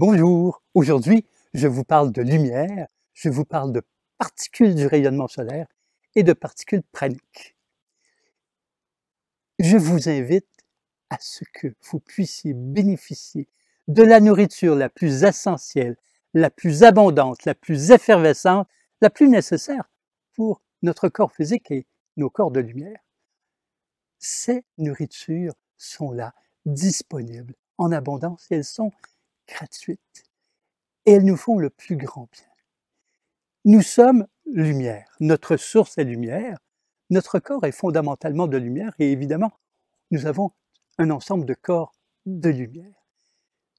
Bonjour, aujourd'hui je vous parle de lumière, je vous parle de particules du rayonnement solaire et de particules praniques. Je vous invite à ce que vous puissiez bénéficier de la nourriture la plus essentielle, la plus abondante, la plus effervescente, la plus nécessaire pour notre corps physique et nos corps de lumière. Ces nourritures sont là, disponibles en abondance et elles sont gratuites. Et elles nous font le plus grand bien. Nous sommes lumière, notre source est lumière, notre corps est fondamentalement de lumière et évidemment, nous avons un ensemble de corps de lumière.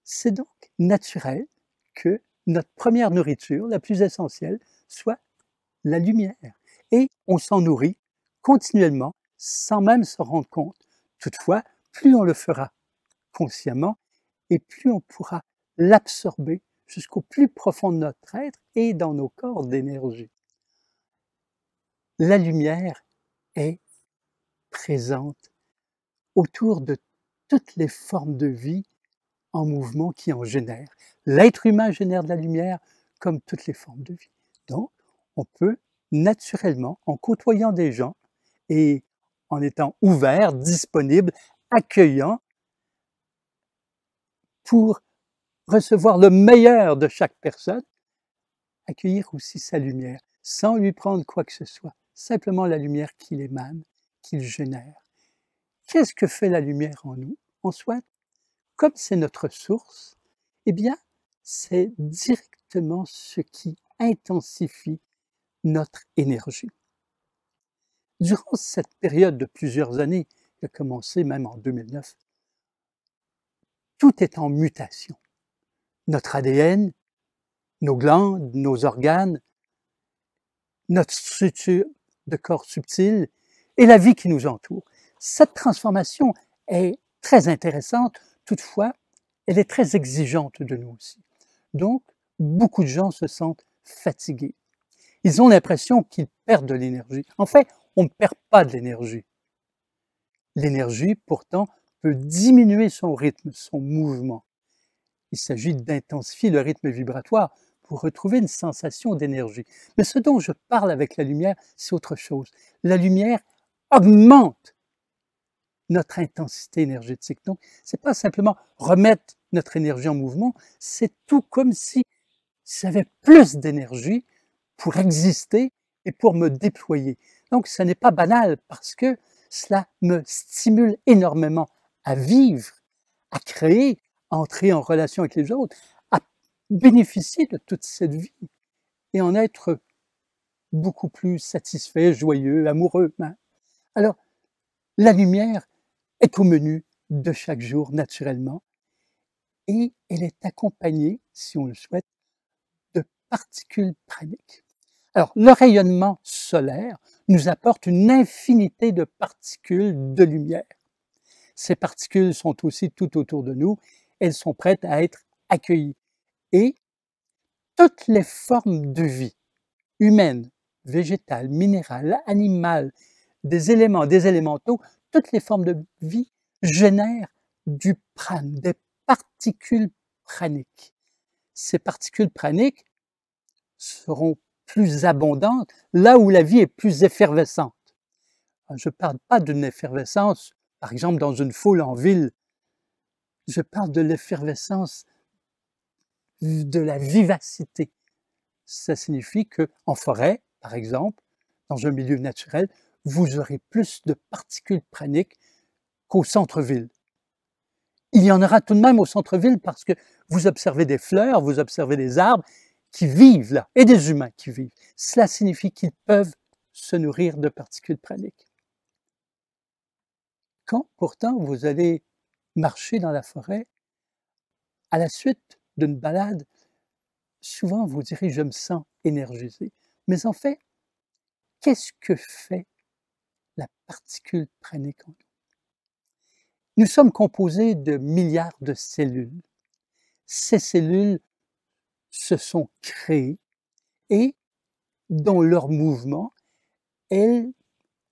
C'est donc naturel que notre première nourriture, la plus essentielle, soit la lumière. Et on s'en nourrit continuellement sans même se rendre compte. Toutefois, plus on le fera consciemment et plus on pourra l'absorber jusqu'au plus profond de notre être et dans nos corps d'énergie. La lumière est présente autour de toutes les formes de vie en mouvement qui en génèrent. L'être humain génère de la lumière comme toutes les formes de vie. Donc, on peut naturellement, en côtoyant des gens et en étant ouvert, disponible, accueillant, pour recevoir le meilleur de chaque personne, accueillir aussi sa lumière, sans lui prendre quoi que ce soit, simplement la lumière qu'il émane, qu'il génère. Qu'est-ce que fait la lumière en nous, en soi? Comme c'est notre source, eh bien, c'est directement ce qui intensifie notre énergie. Durant cette période de plusieurs années, qui a commencé même en 2009, tout est en mutation. Notre ADN, nos glandes, nos organes, notre structure de corps subtil et la vie qui nous entoure. Cette transformation est très intéressante, toutefois, elle est très exigeante de nous aussi. Donc, beaucoup de gens se sentent fatigués. Ils ont l'impression qu'ils perdent de l'énergie. En fait, on ne perd pas de l'énergie. L'énergie, pourtant, peut diminuer son rythme, son mouvement. Il s'agit d'intensifier le rythme vibratoire pour retrouver une sensation d'énergie. Mais ce dont je parle avec la lumière, c'est autre chose. La lumière augmente notre intensité énergétique. Donc, ce n'est pas simplement remettre notre énergie en mouvement, c'est tout comme si j'avais plus d'énergie pour exister et pour me déployer. Donc, ce n'est pas banal parce que cela me stimule énormément à vivre, à créer, à entrer en relation avec les autres, à bénéficier de toute cette vie et en être beaucoup plus satisfait, joyeux, amoureux. Alors, la lumière est au menu de chaque jour naturellement et elle est accompagnée, si on le souhaite, de particules praniques. Alors, le rayonnement solaire nous apporte une infinité de particules de lumière. Ces particules sont aussi tout autour de nous, elles sont prêtes à être accueillies. Et toutes les formes de vie, humaines, végétales, minérales, animales, des éléments, des élémentaux, toutes les formes de vie génèrent du prana, des particules praniques. Ces particules praniques seront plus abondantes là où la vie est plus effervescente. Je ne parle pas d'une effervescence, par exemple dans une foule en ville. Je parle de l'effervescence de la vivacité. Ça signifie qu'en forêt, par exemple, dans un milieu naturel, vous aurez plus de particules praniques qu'au centre-ville. Il y en aura tout de même au centre-ville parce que vous observez des fleurs, vous observez des arbres qui vivent là, et des humains qui vivent. Cela signifie qu'ils peuvent se nourrir de particules praniques. Quand pourtant vous allez marcher dans la forêt, à la suite d'une balade, souvent vous direz « je me sens énergisé ». Mais en fait, qu'est-ce que fait la particule pranique en nous? Nous sommes composés de milliards de cellules. Ces cellules se sont créées et, dans leur mouvement, elles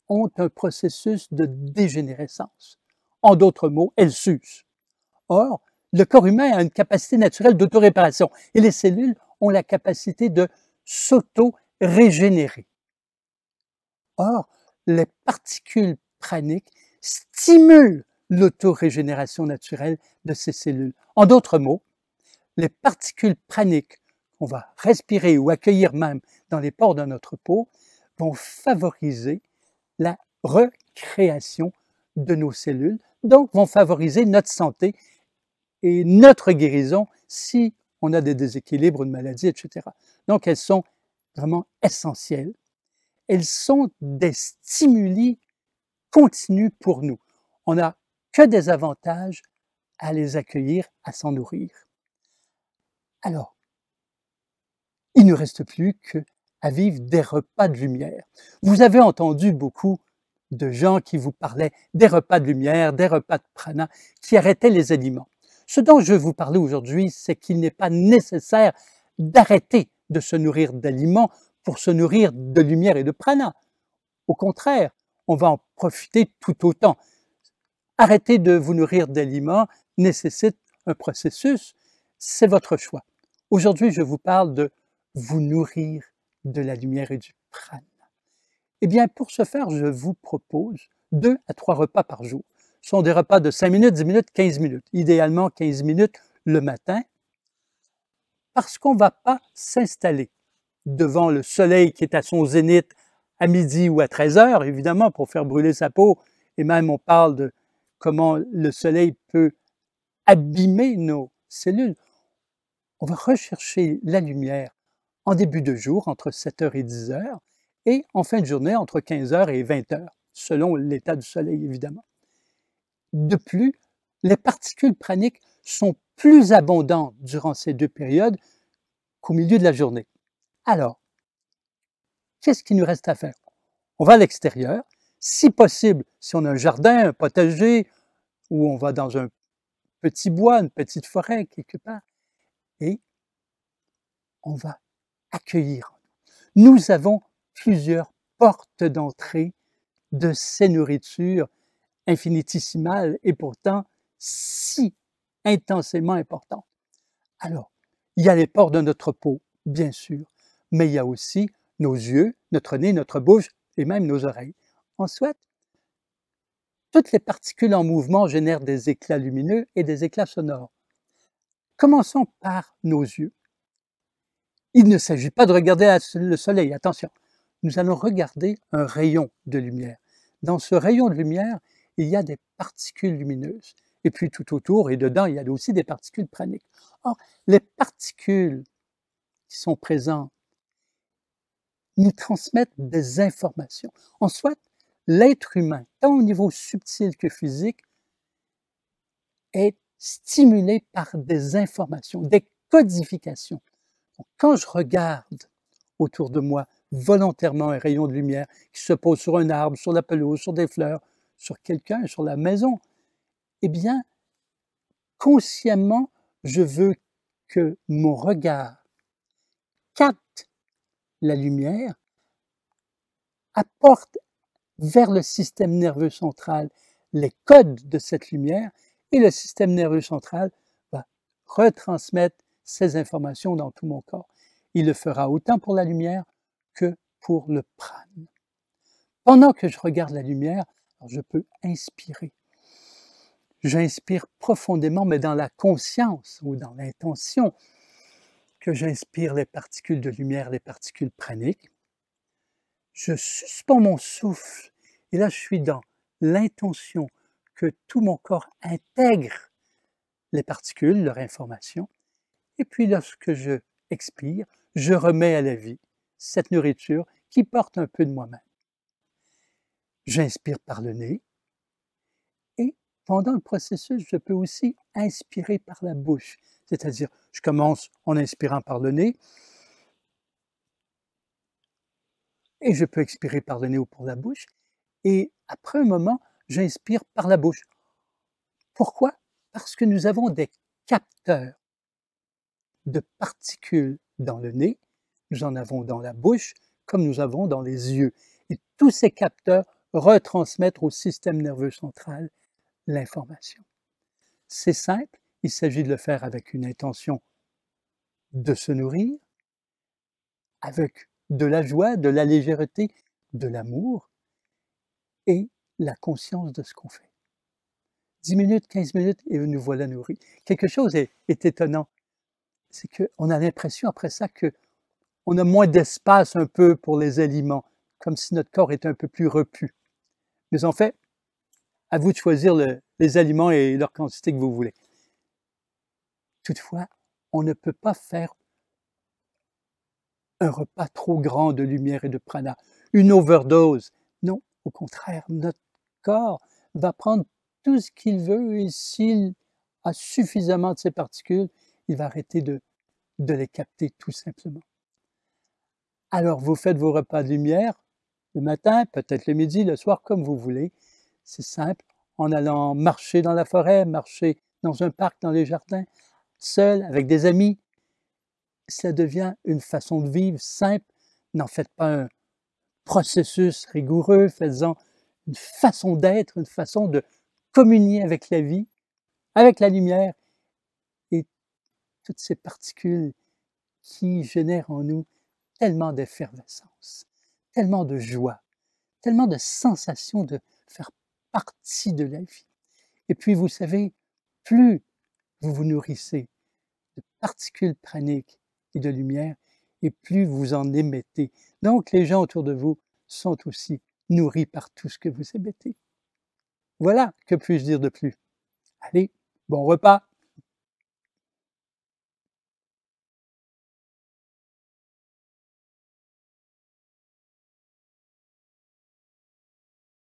ont un processus de dégénérescence. En d'autres mots, elles s'usent. Or, Le corps humain a une capacité naturelle d'autoréparation et les cellules ont la capacité de s'auto-régénérer. Or, les particules praniques stimulent l'autorégénération naturelle de ces cellules. En d'autres mots, les particules praniques qu'on va respirer ou accueillir même dans les pores de notre peau vont favoriser la recréation de nos cellules, donc vont favoriser notre santé et notre guérison si on a des déséquilibres, une maladie, etc. Donc, elles sont vraiment essentielles. Elles sont des stimuli continus pour nous. On n'a que des avantages à les accueillir, à s'en nourrir. Alors, il ne reste plus qu'à vivre des repas de lumière. Vous avez entendu beaucoup de gens qui vous parlaient des repas de lumière, des repas de prana, qui arrêtaient les aliments. Ce dont je vais vous parler aujourd'hui, c'est qu'il n'est pas nécessaire d'arrêter de se nourrir d'aliments pour se nourrir de lumière et de prana. Au contraire, on va en profiter tout autant. Arrêter de vous nourrir d'aliments nécessite un processus, c'est votre choix. Aujourd'hui, je vous parle de vous nourrir de la lumière et du prana. Eh bien, pour ce faire, je vous propose 2 à 3 repas par jour. Ce sont des repas de 5 minutes, 10 minutes, 15 minutes. Idéalement, 15 minutes le matin, parce qu'on ne va pas s'installer devant le soleil qui est à son zénith à midi ou à 13 heures, évidemment, pour faire brûler sa peau. Et même, on parle de comment le soleil peut abîmer nos cellules. On va rechercher la lumière en début de jour, entre 7 heures et 10 heures, et en fin de journée, entre 15 heures et 20 heures, selon l'état du soleil, évidemment. De plus, les particules praniques sont plus abondantes durant ces 2 périodes qu'au milieu de la journée. Alors, qu'est-ce qu'il nous reste à faire? On va à l'extérieur, si possible, si on a un jardin, un potager, ou on va dans un petit bois, une petite forêt quelque part, et on va accueillir. Nous avons plusieurs portes d'entrée de ces nourritures infinitésimales et pourtant si intensément importantes. Alors, il y a les pores de notre peau, bien sûr, mais il y a aussi nos yeux, notre nez, notre bouche et même nos oreilles. Ensuite, toutes les particules en mouvement génèrent des éclats lumineux et des éclats sonores. Commençons par nos yeux. Il ne s'agit pas de regarder le soleil, attention. Nous allons regarder un rayon de lumière. Dans ce rayon de lumière, il y a des particules lumineuses. Et puis tout autour et dedans, il y a aussi des particules praniques. Or, les particules qui sont présentes nous transmettent des informations. En soit, l'être humain, tant au niveau subtil que physique, est stimulé par des informations, des codifications. Donc, quand je regarde autour de moi volontairement un rayon de lumière qui se pose sur un arbre, sur la pelouse, sur des fleurs, sur quelqu'un, sur la maison, eh bien, consciemment, je veux que mon regard capte la lumière, apporte vers le système nerveux central les codes de cette lumière et le système nerveux central va retransmettre ces informations dans tout mon corps. Il le fera autant pour la lumière que pour le prana. Pendant que je regarde la lumière, je peux inspirer. J'inspire profondément, mais dans la conscience ou dans l'intention que j'inspire les particules de lumière, les particules praniques. Je suspends mon souffle et là je suis dans l'intention que tout mon corps intègre les particules, leur information. Et puis lorsque je expire, je remets à la vie cette nourriture qui porte un peu de moi-même. J'inspire par le nez et pendant le processus, je peux aussi inspirer par la bouche. C'est-à-dire, je commence en inspirant par le nez et je peux expirer par le nez ou par la bouche. Et après un moment, j'inspire par la bouche. Pourquoi? Parce que nous avons des capteurs de particules dans le nez, nous en avons dans la bouche, comme nous avons dans les yeux. Et tous ces capteurs retransmettent au système nerveux central l'information. C'est simple Il s'agit de le faire avec une intention de se nourrir, avec de la joie, de la légèreté, de l'amour et la conscience de ce qu'on fait. 10 minutes, 15 minutes et nous voilà nourris. Quelque chose est étonnant, c'est qu'on a l'impression après ça qu'on a moins d'espace un peu pour les aliments, comme si notre corps était un peu plus repu. Mais en fait, à vous de choisir les aliments et leur quantité que vous voulez. Toutefois, on ne peut pas faire un repas trop grand de lumière et de prana, une overdose. Non, au contraire, notre corps va prendre tout ce qu'il veut et s'il a suffisamment de ces particules, il va arrêter de les capter tout simplement. Alors, vous faites vos repas de lumière le matin, peut-être le midi, le soir, comme vous voulez. C'est simple, en allant marcher dans la forêt, marcher dans un parc, dans les jardins, seul, avec des amis. Ça devient une façon de vivre simple. N'en faites pas un processus rigoureux, faites-en une façon d'être, une façon de communier avec la vie, avec la lumière et toutes ces particules qui génèrent en nous tellement d'effervescence, tellement de joie, tellement de sensation de faire partie de la vie. Et puis, vous savez, plus vous vous nourrissez de particules praniques et de lumière, et plus vous en émettez. Donc, les gens autour de vous sont aussi nourris par tout ce que vous émettez. Voilà, que puis-je dire de plus? Allez, bon repas!